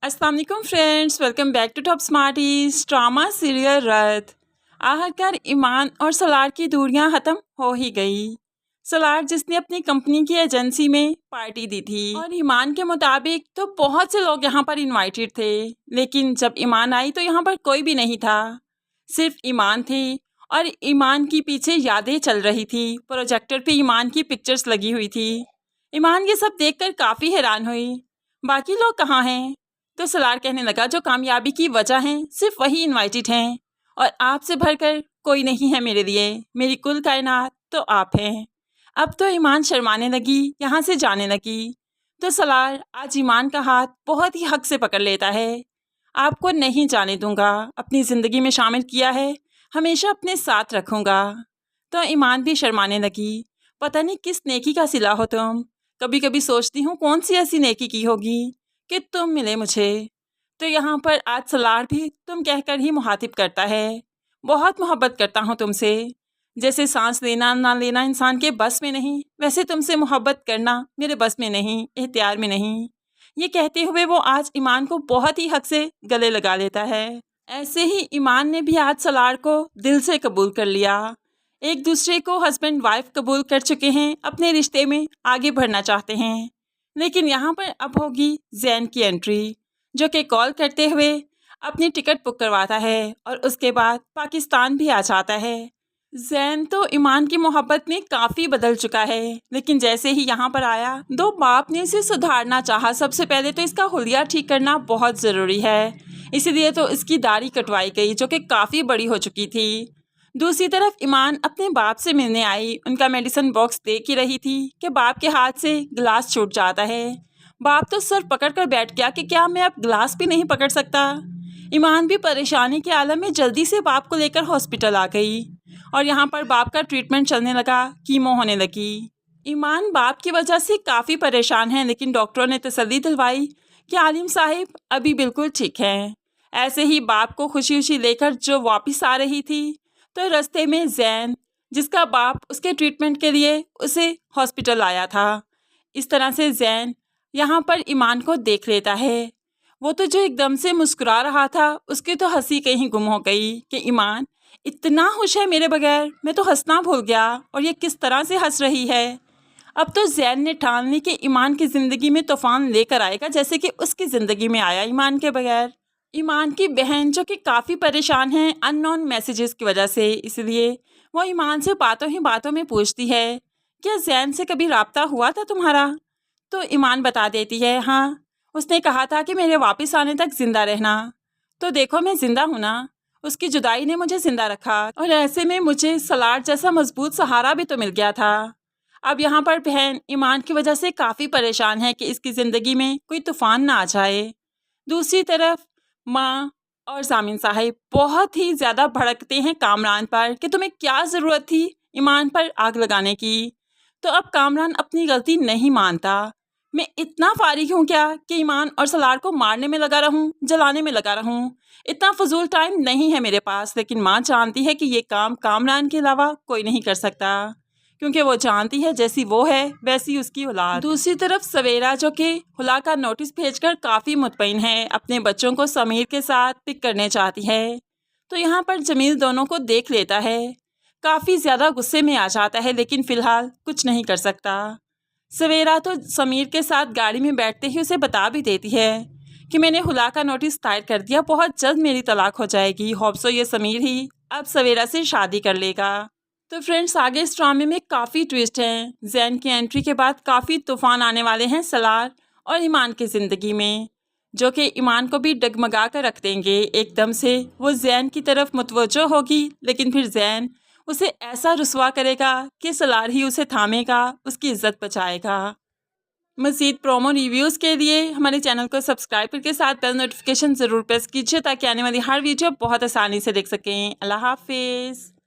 अस्सलाम वालेकुम friends, welcome back to top smarties. Drama serial रथ। आखिरकार ईमान और सलार की दूरियां ख़त्म हो ही गई। सलार जिसने अपनी कंपनी की एजेंसी में पार्टी दी थी और ईमान के मुताबिक तो बहुत से लोग यहाँ पर इनवाइटेड थे, लेकिन जब ईमान आई तो यहाँ पर कोई भी नहीं था, सिर्फ ईमान थी। और ईमान की पीछे यादें चल रही थी, प्रोजेक्टर पे ईमान की पिक्चर्स लगी हुई थी। ईमान ये सब देखकर काफ़ी हैरान हुई, बाकी लोग कहाँ हैं? तो सलार कहने लगा, जो कामयाबी की वजह है सिर्फ वही इनवाइटेड हैं और आपसे भरकर कोई नहीं है मेरे लिए। मेरी कुल कायनात तो आप हैं। अब तो ईमान शर्माने लगी, यहाँ से जाने लगी। तो सलार आज ईमान का हाथ बहुत ही हक से पकड़ लेता है। आपको नहीं जाने दूंगा, अपनी ज़िंदगी में शामिल किया है, हमेशा अपने साथ रखूंगा। तो ईमान भी शर्माने लगी। पता नहीं किस नेकी का सिला हो तुम। कभी कभी सोचती हूँ कौन सी ऐसी नेकी की होगी कि तुम मिले मुझे। तो यहाँ पर आज सलार भी तुम कहकर ही मुहातिब करता है। बहुत मोहब्बत करता हूँ तुमसे। जैसे सांस लेना ना लेना इंसान के बस में नहीं, वैसे तुमसे मोहब्बत करना मेरे बस में नहीं, इख्तियार में नहीं। ये कहते हुए वो आज ईमान को बहुत ही हक से गले लगा लेता है। ऐसे ही ईमान ने भी आज सलार को दिल से कबूल कर लिया। एक दूसरे को हस्बैंड वाइफ कबूल कर चुके हैं, अपने रिश्ते में आगे बढ़ना चाहते हैं। लेकिन यहाँ पर अब होगी जैन की एंट्री, जो कि कॉल करते हुए अपनी टिकट बुक करवाता है और उसके बाद पाकिस्तान भी आ जाता है। जैन तो ईमान की मोहब्बत में काफ़ी बदल चुका है, लेकिन जैसे ही यहाँ पर आया दो बाप ने इसे सुधारना चाहा। सबसे पहले तो इसका हुलिया ठीक करना बहुत ज़रूरी है, इसीलिए तो इसकी दाढ़ी कटवाई गई जो कि काफ़ी बड़ी हो चुकी थी। दूसरी तरफ ईमान अपने बाप से मिलने आई, उनका मेडिसिन बॉक्स देख ही रही थी कि बाप के हाथ से गिलास छूट जाता है। बाप तो सर पकड़ कर बैठ गया कि क्या मैं अब गिलास भी नहीं पकड़ सकता। ईमान भी परेशानी के आलम में जल्दी से बाप को लेकर हॉस्पिटल आ गई और यहाँ पर बाप का ट्रीटमेंट चलने लगा, कीमो होने लगी। ईमान बाप की वजह से काफ़ी परेशान है, लेकिन डॉक्टरों ने तसल्ली दिलवाई कि आलिम साहिब अभी बिल्कुल ठीक हैं। ऐसे ही बाप को खुशी खुशी लेकर जो वापस आ रही थी, तो रास्ते में जैन, जिसका बाप उसके ट्रीटमेंट के लिए उसे हॉस्पिटल आया था। इस तरह से जैन यहाँ पर ईमान को देख लेता है। वो तो जो एकदम से मुस्कुरा रहा था, उसकी तो हंसी कहीं गुम हो गई कि ईमान इतना खुश है मेरे बगैर, मैं तो हंसना भूल गया और ये किस तरह से हंस रही है। अब तो जैन ने ठान ली कि ईमान की ज़िंदगी में तूफान लेकर आएगा, जैसे कि उसकी ज़िंदगी में आया ईमान के बगैर। ईमान की बहन जो कि काफ़ी परेशान है अननोन मैसेजेस की वजह से, इसलिए वो ईमान से बातों ही बातों में पूछती है, क्या जैन से कभी राब्ता हुआ था तुम्हारा? तो ईमान बता देती है, हाँ, उसने कहा था कि मेरे वापस आने तक ज़िंदा रहना। तो देखो मैं ज़िंदा हूँ ना, उसकी जुदाई ने मुझे ज़िंदा रखा और ऐसे में मुझे सलार जैसा मजबूत सहारा भी तो मिल गया था। अब यहाँ पर बहन ईमान की वजह से काफ़ी परेशान है कि इसकी ज़िंदगी में कोई तूफ़ान ना आ जाए। दूसरी तरफ माँ और जामिन साहिब बहुत ही ज़्यादा भड़कते हैं कामरान पर कि तुम्हें क्या ज़रूरत थी ईमान पर आग लगाने की। तो अब कामरान अपनी गलती नहीं मानता। मैं इतना फारिग हूँ क्या कि ईमान और सलार को मारने में लगा रहूँ, जलाने में लगा रहूँ। इतना फजूल टाइम नहीं है मेरे पास। लेकिन माँ जानती है कि ये काम कामरान के अलावा कोई नहीं कर सकता, क्योंकि वो जानती है जैसी वो है वैसी उसकी औलाद। दूसरी तरफ सवेरा जो कि हुला का नोटिस भेजकर काफ़ी मुतमईन है, अपने बच्चों को समीर के साथ पिक करने चाहती है। तो यहाँ पर जमील दोनों को देख लेता है, काफ़ी ज़्यादा गुस्से में आ जाता है, लेकिन फ़िलहाल कुछ नहीं कर सकता। सवेरा तो समीर के साथ गाड़ी में बैठते ही उसे बता भी देती है कि मैंने हुला का नोटिस दायर कर दिया, बहुत जल्द मेरी तलाक हो जाएगी। होप्सो ये समीर ही अब सवेरा से शादी कर लेगा। तो फ्रेंड्स आगे इस ड्रामे में काफ़ी ट्विस्ट हैं। जैन की एंट्री के बाद काफ़ी तूफान आने वाले हैं सलार और ईमान की ज़िंदगी में, जो कि ईमान को भी डगमगा कर रख देंगे। एकदम से वो जैन की तरफ मुतवज्जो होगी, लेकिन फिर जैन उसे ऐसा रुसवा करेगा कि सलार ही उसे थामेगा, उसकी इज्जत बचाएगा। मज़ीद प्रोमो रिव्यूज़ के लिए हमारे चैनल को सब्सक्राइब करके साथ बेल नोटिफिकेशन ज़रूर प्रेस कीजिए, ताकि आने वाली हर वीडियो बहुत आसानी से देख सकें। अल्लाह हाफिज़।